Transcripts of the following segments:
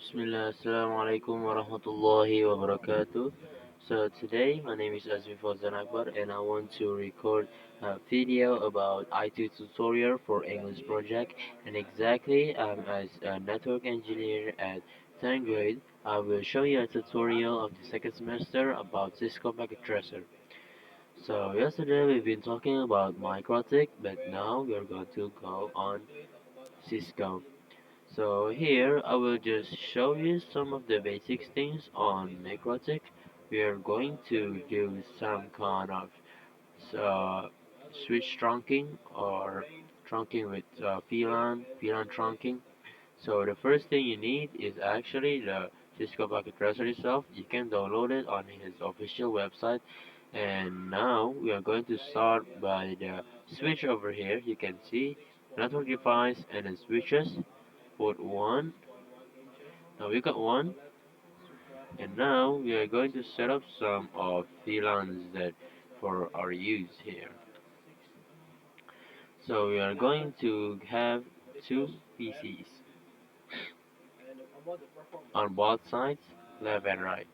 Bismillah, Assalamu alaikum wa rahmatullahi wa barakatuh. So today my name is Azmi Fawzan Akbar and I want to record a video about IT tutorial for English project, and exactly as a network engineer at 10th grade. I will show you a tutorial of the second semester about Cisco packet tracer. So yesterday we've been talking about MikroTik, but now we're going to go on Cisco. So here I will just show you some of the basic things on Necrotic. We are going to do some kind of uh, switch trunking or trunking with VLAN trunking. So the first thing you need is actually the Cisco packet tracer itself. You can download it on his official website. And now we are going to start by the switch over here. You can see network device and then switches. Put one. Now we got one, and now we are going to set up some of VLANs that for our use here. So we are going to have two PCs on both sides, left and right.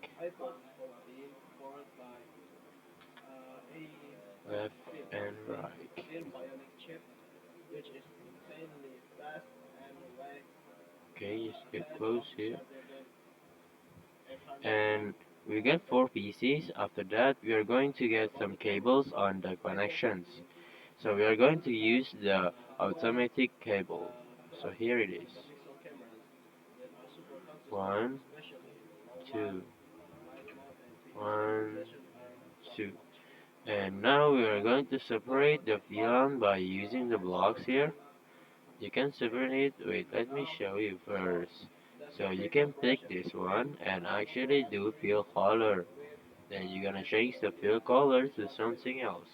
Left and right. Okay, just get close here. And we get four PCs. After that, we are going to get some cables on the connections. So we are going to use the automatic cable. So here it is. One, two, one, two. And now we are going to separate the VLAN by using the blocks here. You can separate it. Wait, let me show you first. So you can pick this one and actually do fill color. Then you're gonna change the fill color to something else.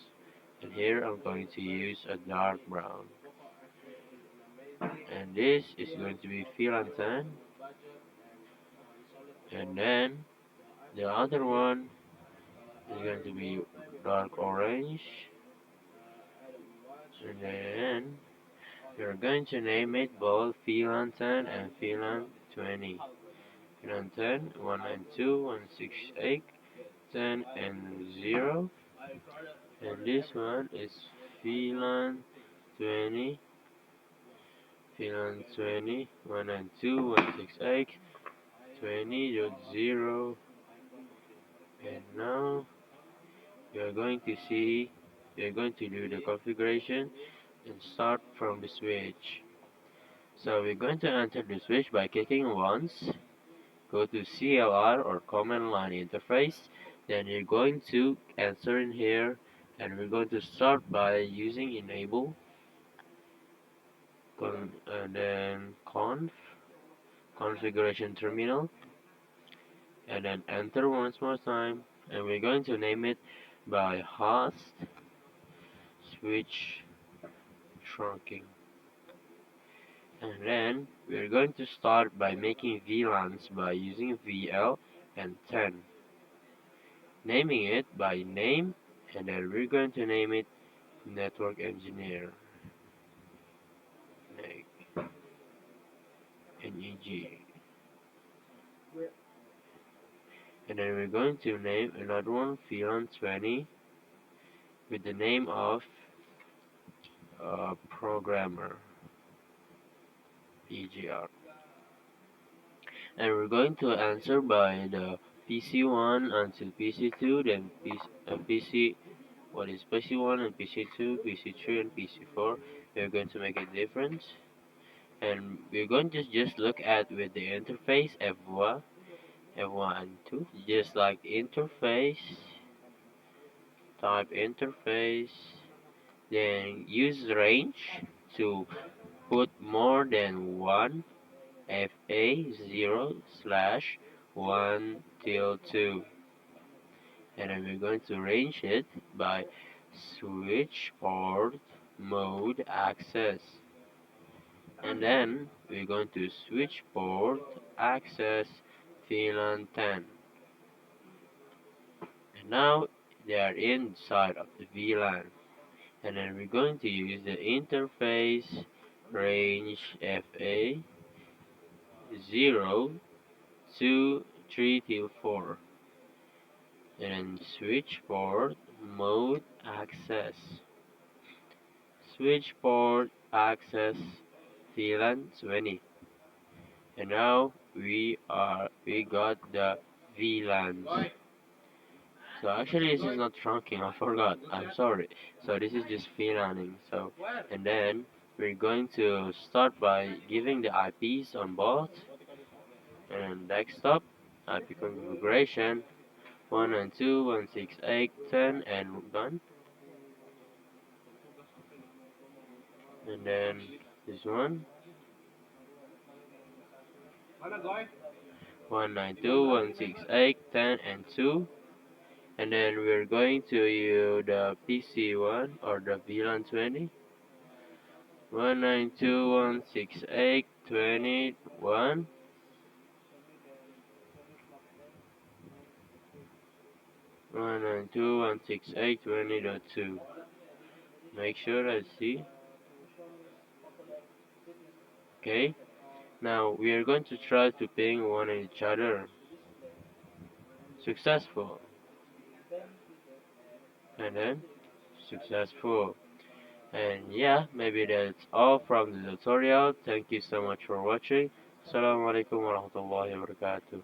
And here I'm going to use a dark brown. And this is going to be VLAN 10. And then the other one is going to be dark orange. And then we're going to name it both VLAN 10 and VLAN 20. VLAN 10, 192, 168, 10 and 0. And this one is VLAN 20, VLAN 20, 192, 168, 20.0. And now we are going to see, we are going to do the configuration and start from the switch. So we're going to enter the switch by clicking once, go to CLR or command line interface, then you're going to answer in here, and we're going to start by using enable, and then configuration terminal, and then enter once more time, and we're going to name it by host switch trunking. And then we're going to start by making VLANs by using VL and 10. Naming it by name, and then we're going to name it Network Engineer. NEG. And then we're going to name another one VLAN 20 with the name of Programmer. PGR. And we're going to answer by the PC1 until PC2, then PC, what is PC1 and PC2, PC3 and PC4. We're going to make a difference. And we're going to just look at with the interface F1, F1 and 2. Just like interface, type interface, then use range to put more than one FA0 slash 1 till 2, and then we're going to range it by switch port mode access, and then we're going to switch port access VLAN 10, and now they are inside of the VLAN, and then we're going to use the interface range FA0 2, 3 till 4. And then switchboard mode access. Switchboard access VLAN 20. And now we got the VLANs. So actually this is not trunking, I forgot. I'm sorry. So this is just VLANing. So and then we're going to start by giving the IPs on both and desktop IP configuration 192.168.10 and done. And then this one 192.168.10 and 2. And then we're going to use the PC1 or the VLAN 20 192.168.21 192.168.20.2. Make sure I see. Okay. Now we are going to try to ping one each other. Successful. And then successful. And yeah, maybe that's all from the tutorial. Thank you so much for watching. Assalamu alaikum warahmatullahi wabarakatuh.